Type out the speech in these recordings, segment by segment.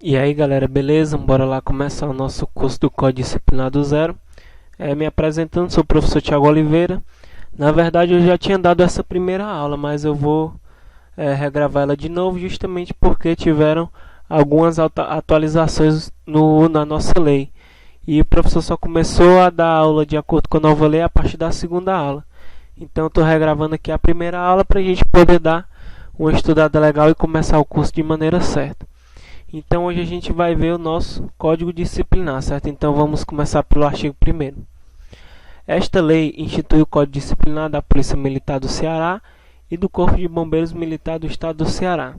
E aí galera, beleza? Bora lá começar o nosso curso do Código Disciplinar do Zero. Me apresentando, sou o professor Thiago Oliveira. Na verdade eu já tinha dado essa primeira aula, mas eu vou regravar ela de novo justamente porque tiveram algumas atualizações na nossa lei. E o professor só começou a dar aula de acordo com a nova lei a partir da segunda aula. Então estou regravando aqui a primeira aula para a gente poder dar uma estudada legal e começar o curso de maneira certa. Então hoje a gente vai ver o nosso Código Disciplinar, certo? Então vamos começar pelo artigo 1º. Esta lei institui o Código Disciplinar da Polícia Militar do Ceará e do Corpo de Bombeiros Militar do Estado do Ceará.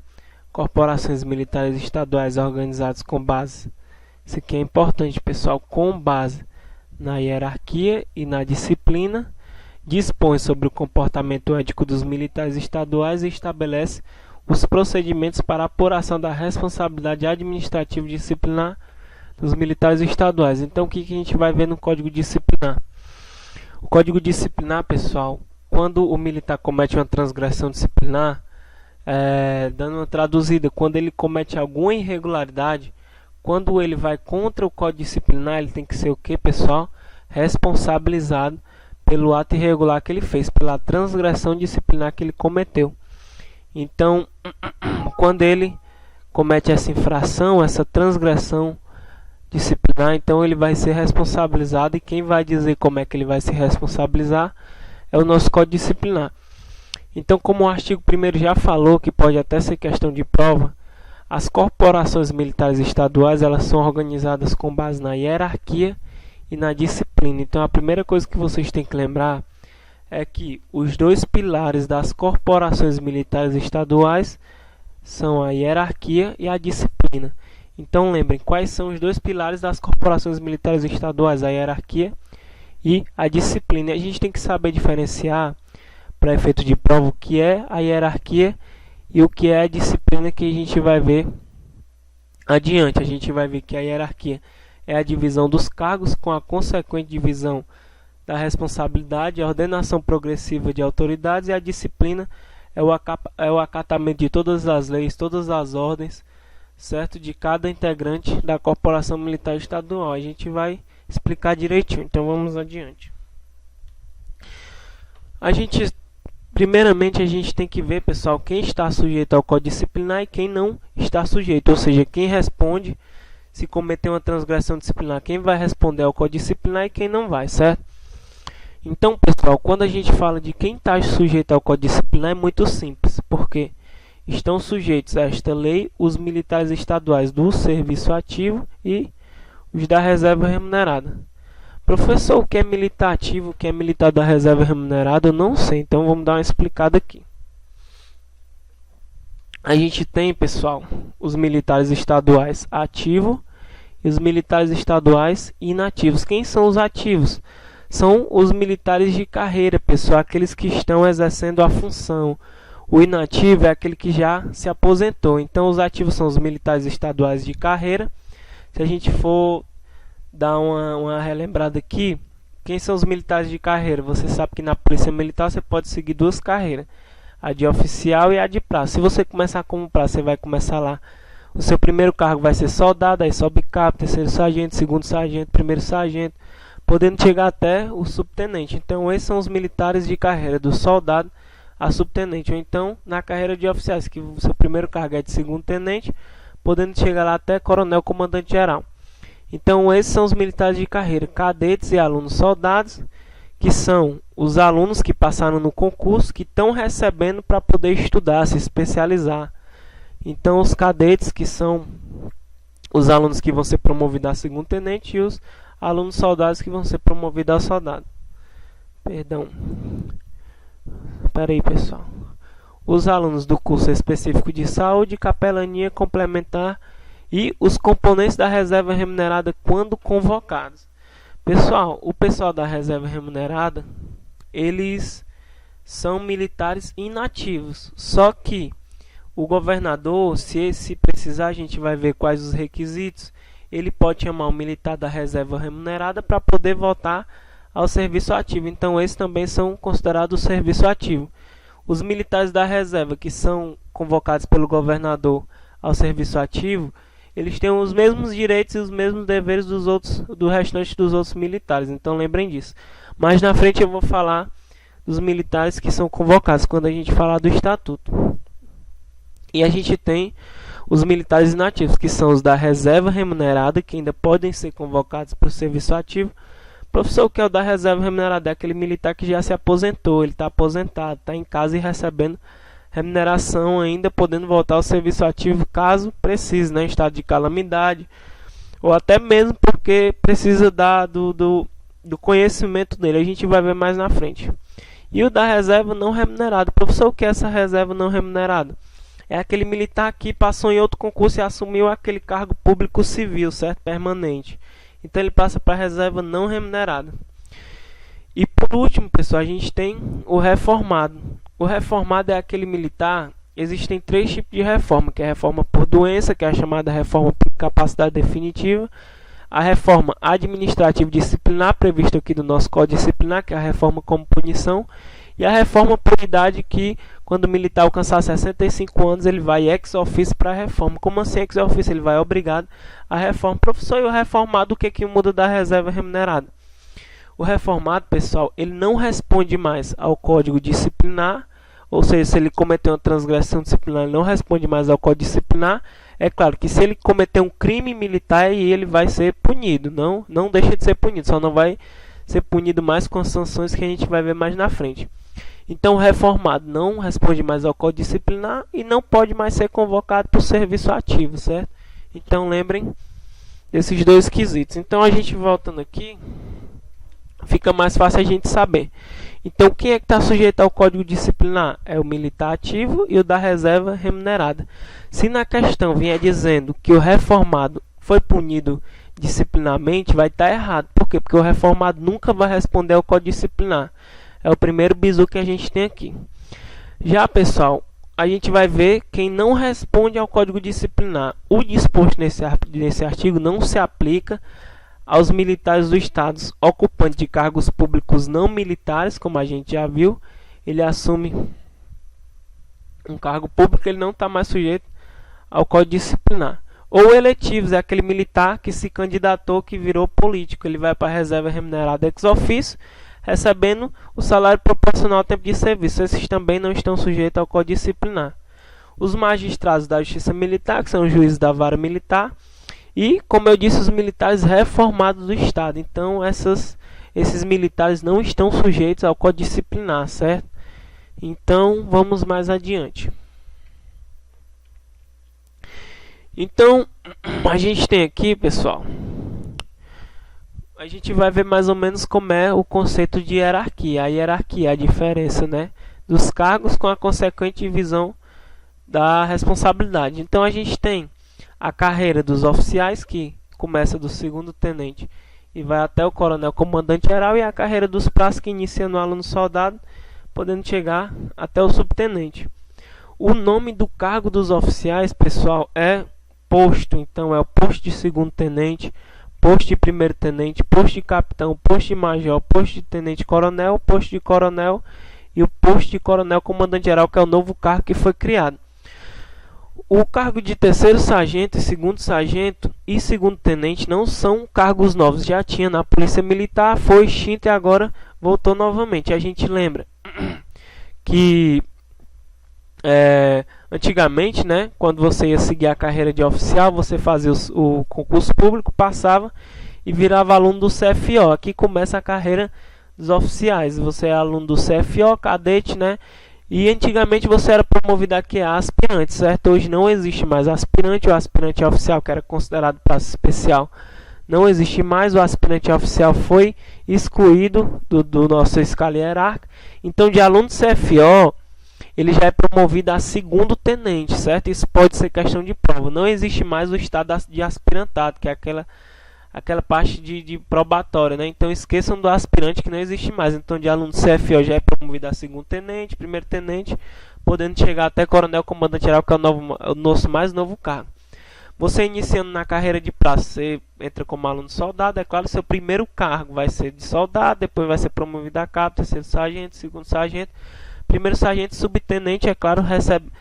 Corporações militares estaduais organizadas com base, isso aqui é importante pessoal, com base na hierarquia e na disciplina, dispõe sobre o comportamento ético dos militares estaduais e estabelece os procedimentos para a apuração da responsabilidade administrativa e disciplinar dos militares estaduais. Então, o que a gente vai ver no Código Disciplinar? O Código Disciplinar, pessoal, quando o militar comete uma transgressão disciplinar, dando uma traduzida, quando ele comete alguma irregularidade, quando ele vai contra o Código Disciplinar, ele tem que ser o que, pessoal? Responsabilizado pelo ato irregular que ele fez, pela transgressão disciplinar que ele cometeu. Então, quando ele comete essa infração, essa transgressão disciplinar, então ele vai ser responsabilizado, e quem vai dizer como é que ele vai se responsabilizar é o nosso Código Disciplinar. Então, como o artigo 1º já falou, que pode até ser questão de prova, as corporações militares estaduais, elas são organizadas com base na hierarquia e na disciplina. Então, a primeira coisa que vocês têm que lembrar é que os dois pilares das corporações militares estaduais são a hierarquia e a disciplina. Então lembrem, quais são os dois pilares das corporações militares estaduais? A hierarquia e a disciplina. A gente tem que saber diferenciar, para efeito de prova, o que é a hierarquia e o que é a disciplina, que a gente vai ver adiante. A gente vai ver que a hierarquia é a divisão dos cargos com a consequente divisão da responsabilidade, a ordenação progressiva de autoridades, e a disciplina é o acatamento de todas as leis, todas as ordens, certo? De cada integrante da corporação militar estadual. A gente vai explicar direitinho, então vamos adiante. Primeiramente a gente tem que ver, pessoal, quem está sujeito ao Código Disciplinar e quem não está sujeito, ou seja, quem responde se cometer uma transgressão disciplinar, quem vai responder ao Código Disciplinar e quem não vai, certo? Então, pessoal, quando a gente fala de quem está sujeito ao Código Disciplinar, é muito simples, porque estão sujeitos a esta lei os militares estaduais do serviço ativo e os da reserva remunerada. Professor, o que é militar ativo, o que é militar da reserva remunerada? Eu não sei, então vamos dar uma explicada aqui. A gente tem, pessoal, os militares estaduais ativos e os militares estaduais inativos. Quem são os ativos? São os militares de carreira, pessoal, aqueles que estão exercendo a função. O inativo é aquele que já se aposentou. Então, os ativos são os militares estaduais de carreira. Se a gente for dar uma relembrada aqui, quem são os militares de carreira? Você sabe que na Polícia Militar você pode seguir duas carreiras, a de oficial e a de praça. Se você começar como praça, você vai começar lá. O seu primeiro cargo vai ser soldado, aí sobe cabo, terceiro sargento, segundo sargento, primeiro sargento, podendo chegar até o subtenente. Então, esses são os militares de carreira, do soldado a subtenente. Ou então, na carreira de oficiais, que o seu primeiro cargo é de segundo tenente, podendo chegar lá até coronel comandante geral. Então, esses são os militares de carreira, cadetes e alunos soldados, que são os alunos que passaram no concurso, que estão recebendo para poder estudar, se especializar. Então, os cadetes, que são os alunos que vão ser promovidos a segundo tenente, e os alunos soldados que vão ser promovidos a soldado. Perdão. Espera aí, pessoal. Os alunos do curso específico de saúde, capelania complementar e os componentes da reserva remunerada quando convocados. Pessoal, o pessoal da reserva remunerada, eles são militares inativos. Só que o governador, se precisar, a gente vai ver quais os requisitos. Ele pode chamar um militar da reserva remunerada para poder voltar ao serviço ativo. Então, esses também são considerados serviço ativo. Os militares da reserva que são convocados pelo governador ao serviço ativo, eles têm os mesmos direitos e os mesmos deveres do restante dos outros militares, então lembrem disso. Mais na frente eu vou falar dos militares que são convocados quando a gente falar do estatuto. E a gente tem os militares inativos, que são os da reserva remunerada, que ainda podem ser convocados para o serviço ativo. Professor, o que é o da reserva remunerada? É aquele militar que já se aposentou, ele está aposentado, está em casa e recebendo remuneração ainda, podendo voltar ao serviço ativo caso precise, né, em estado de calamidade, ou até mesmo porque precisa do conhecimento dele. A gente vai ver mais na frente. E o da reserva não remunerada. Professor, o que é essa reserva não remunerada? É aquele militar que passou em outro concurso e assumiu aquele cargo público civil, certo? Permanente. Então ele passa para a reserva não remunerada. E por último, pessoal, a gente tem o reformado. O reformado é aquele militar. Existem 3 tipos de reforma, que é a reforma por doença, que é a chamada reforma por incapacidade definitiva, a reforma administrativa disciplinar, prevista aqui do nosso Código Disciplinar, que é a reforma como punição, e a reforma por idade, que quando o militar alcançar 65 anos, ele vai ex officio para a reforma. Como assim ex officio? Ele vai obrigado à reforma. Professor, e o reformado, o que muda da reserva remunerada? O reformado, pessoal, ele não responde mais ao Código Disciplinar, ou seja, se ele cometer uma transgressão disciplinar, ele não responde mais ao Código Disciplinar. É claro que se ele cometer um crime militar, ele vai ser punido, não deixa de ser punido, só não vai ser punido mais com as sanções que a gente vai ver mais na frente. Então, o reformado não responde mais ao Código Disciplinar e não pode mais ser convocado para o serviço ativo, certo? Então, lembrem desses 2 quesitos. Então, a gente voltando aqui, fica mais fácil a gente saber. Então, quem é que está sujeito ao Código Disciplinar? É o militar ativo e o da reserva remunerada. Se na questão vier dizendo que o reformado foi punido disciplinarmente, vai estar errado. Por quê? Porque o reformado nunca vai responder ao Código Disciplinar. É o primeiro bizu que a gente tem aqui. Já, pessoal, a gente vai ver quem não responde ao Código Disciplinar. O disposto nesse artigo não se aplica aos militares do Estado ocupantes de cargos públicos não militares, como a gente já viu. Ele assume um cargo público, ele não está mais sujeito ao Código Disciplinar. Ou eletivos, é aquele militar que se candidatou, que virou político. Ele vai para a reserva remunerada ex officio, recebendo o salário proporcional ao tempo de serviço. Esses também não estão sujeitos ao Código Disciplinar. Os magistrados da Justiça Militar, que são os juízes da vara militar, e, como eu disse, os militares reformados do Estado. Então, esses militares não estão sujeitos ao Código Disciplinar, certo? Então, vamos mais adiante. Então, a gente tem aqui, pessoal, a gente vai ver mais ou menos como é o conceito de hierarquia. A hierarquia é a diferença, né, dos cargos com a consequente divisão da responsabilidade. Então, a gente tem a carreira dos oficiais, que começa do 2º tenente e vai até o coronel comandante geral, e a carreira dos praças, que inicia no aluno soldado, podendo chegar até o subtenente. O nome do cargo dos oficiais, pessoal, é posto. Então, é o posto de 2º tenente, posto de 1º tenente, posto de capitão, posto de major, posto de tenente coronel, posto de coronel e o posto de coronel comandante geral, que é o novo cargo que foi criado. O cargo de 3º sargento, 2º sargento e 2º tenente não são cargos novos. Já tinha na Polícia Militar, foi extinto e agora voltou novamente. A gente lembra que antigamente, né, quando você ia seguir a carreira de oficial, você fazia o concurso público, passava e virava aluno do CFO. Aqui começa a carreira dos oficiais. Você é aluno do CFO, cadete, né? E antigamente você era promovido aqui a aspirante, certo? Hoje não existe mais aspirante. O aspirante oficial, que era considerado praça especial, não existe mais. O aspirante oficial foi excluído do nosso escala hierárquica. Então, de aluno do CFO, ele já é promovido a 2º tenente, certo? Isso pode ser questão de prova. Não existe mais o estado de aspirantado, que é aquela parte de probatória, né? Então esqueçam do aspirante, que não existe mais. Então, de aluno do CFO já é promovido a 2º tenente, 1º tenente, podendo chegar até coronel comandante geral, que é o nosso mais novo cargo. Você iniciando na carreira de praça, você entra como aluno soldado. É claro, seu primeiro cargo vai ser de soldado, depois vai ser promovido a cabo, 3º sargento, 2º sargento, 1º sargento e subtenente, é claro, recebe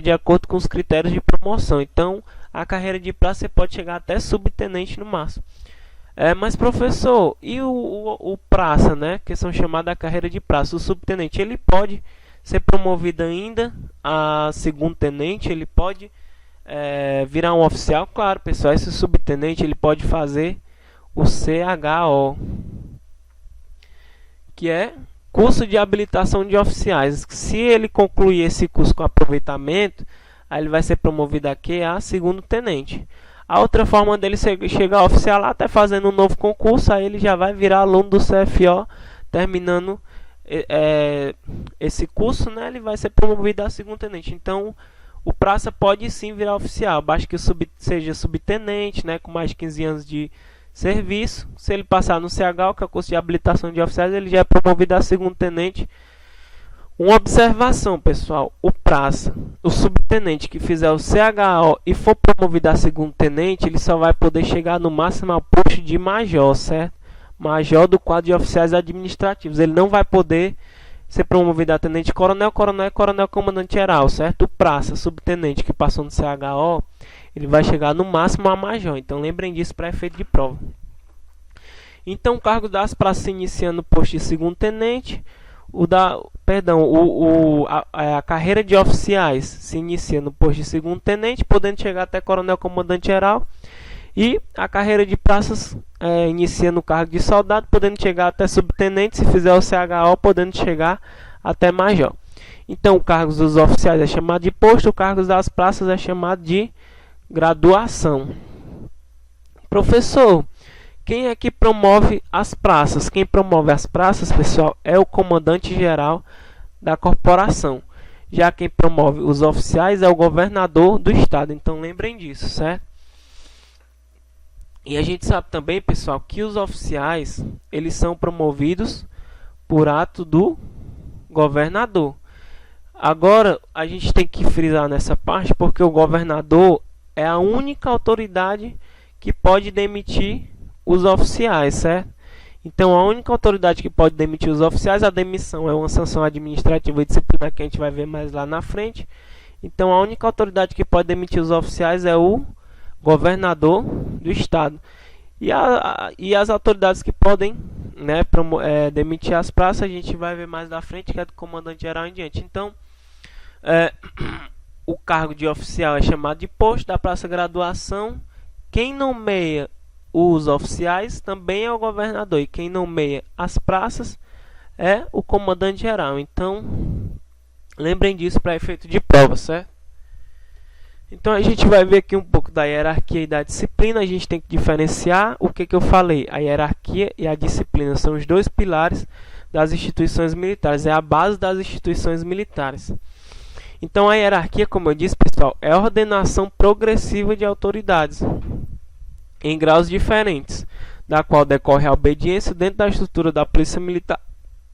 de acordo com os critérios de promoção. Então, a carreira de praça você pode chegar até subtenente no máximo. Mas professor, e o praça, né, que são chamados a carreira de praça, o subtenente, ele pode ser promovido ainda a segundo tenente, ele pode virar um oficial? Claro, pessoal, esse subtenente ele pode fazer o CHO, que é curso de habilitação de oficiais. Se ele concluir esse curso com aproveitamento, aí ele vai ser promovido aqui a segundo tenente. A outra forma dele chegar a oficial lá, até fazendo um novo concurso, aí ele já vai virar aluno do CFO, terminando esse curso, né, ele vai ser promovido a segundo tenente. Então, o praça pode sim virar oficial, basta que seja subtenente, né, com mais de 15 anos de serviço. Se ele passar no CHO, que é o curso de habilitação de oficiais, ele já é promovido a segundo tenente. Uma observação, pessoal: o praça, o subtenente que fizer o CHO e for promovido a segundo tenente, ele só vai poder chegar no máximo ao posto de major, certo? Major do quadro de oficiais administrativos. Ele não vai poder ser promovido a tenente coronel, coronel e coronel comandante geral, certo? O praça, subtenente que passou no CHO, ele vai chegar no máximo a major. Então lembrem disso para efeito de prova. Então o cargo das praças se inicia no posto de segundo tenente. A carreira de oficiais se inicia no posto de segundo tenente, podendo chegar até coronel comandante geral. E a carreira de praças inicia no cargo de soldado, podendo chegar até subtenente, se fizer o CHO, podendo chegar até major. Então o cargo dos oficiais é chamado de posto, o cargo das praças é chamado de graduação. Professor, quem é que promove as praças? Quem promove as praças, pessoal, é o comandante geral da corporação. Já quem promove os oficiais é o governador do estado. Então lembrem disso, certo? E a gente sabe também, pessoal, que os oficiais, eles são promovidos por ato do governador. Agora, a gente tem que frisar nessa parte, porque o governador é a única autoridade que pode demitir os oficiais, certo? Então, a única autoridade que pode demitir os oficiais, a demissão é uma sanção administrativa e disciplinar que a gente vai ver mais lá na frente. Então, a única autoridade que pode demitir os oficiais é o governador do estado. E as autoridades que podem, né, demitir as praças, a gente vai ver mais na frente, que é do comandante geral em diante. Então, o cargo de oficial é chamado de posto, da praça graduação. Quem nomeia os oficiais também é o governador, e quem nomeia as praças é o comandante geral. Então, lembrem disso para efeito de prova, certo? Então a gente vai ver aqui um pouco da hierarquia e da disciplina. A gente tem que diferenciar o que eu falei. A hierarquia e a disciplina são os dois pilares das instituições militares, é a base das instituições militares. Então a hierarquia, como eu disse, pessoal, é a ordenação progressiva de autoridades em graus diferentes, da qual decorre a obediência dentro da estrutura da Polícia Militar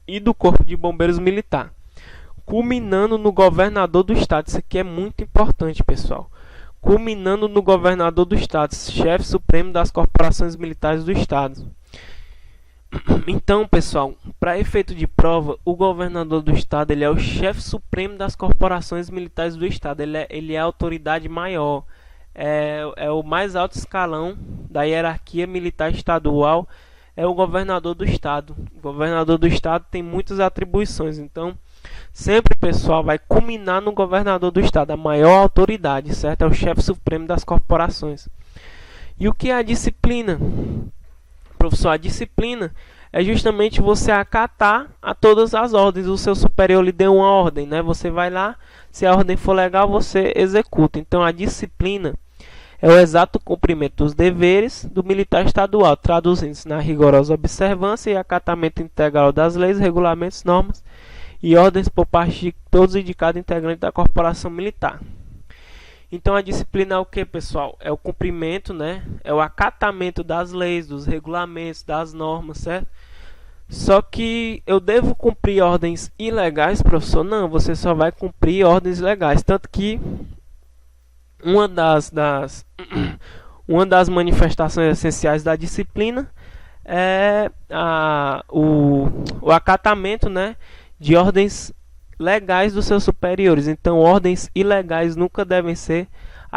e do Corpo de Bombeiros Militar, culminando no governador do estado. Isso aqui é muito importante, pessoal. Culminando no governador do estado, chefe supremo das corporações militares do estado. Então, pessoal, para efeito de prova, o governador do estado, ele é o chefe supremo das corporações militares do estado. Ele é a autoridade maior, é o mais alto escalão da hierarquia militar estadual, é o governador do estado. O governador do estado tem muitas atribuições, então sempre, pessoal, vai culminar no governador do estado, a maior autoridade, certo? É o chefe supremo das corporações. E o que é a disciplina? Professor, a disciplina é justamente você acatar a todas as ordens. O seu superior lhe deu uma ordem, né? Você vai lá, se a ordem for legal, você executa. Então, a disciplina é o exato cumprimento dos deveres do militar estadual, traduzindo-se na rigorosa observância e acatamento integral das leis, regulamentos, normas e ordens por parte de todos e de cada integrante da corporação militar. Então a disciplina é o que, pessoal? É o cumprimento, né? É o acatamento das leis, dos regulamentos, das normas, certo? Só que eu devo cumprir ordens ilegais, professor? Não, você só vai cumprir ordens legais. Tanto que uma das manifestações essenciais da disciplina é o acatamento, né, de ordens legais dos seus superiores. Então, ordens ilegais nunca devem ser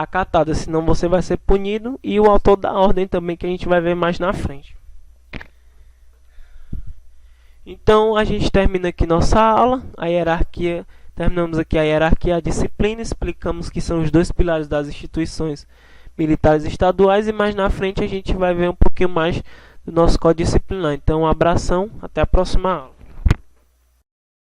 acatada, senão você vai ser punido, e o autor da ordem também, que a gente vai ver mais na frente. Então a gente termina aqui nossa aula, a hierarquia, terminamos aqui a hierarquia, a disciplina, explicamos que são os dois pilares das instituições militares estaduais, e mais na frente a gente vai ver um pouquinho mais do nosso código disciplinar. Então um abração, até a próxima aula.